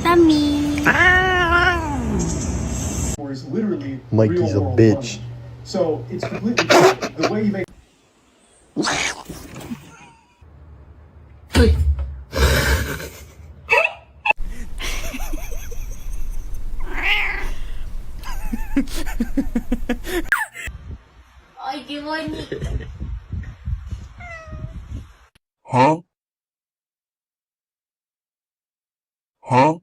Tummy. Mikey's a bitch. So it's completely different. The way you make Ay, qué bonito. Huh? Huh?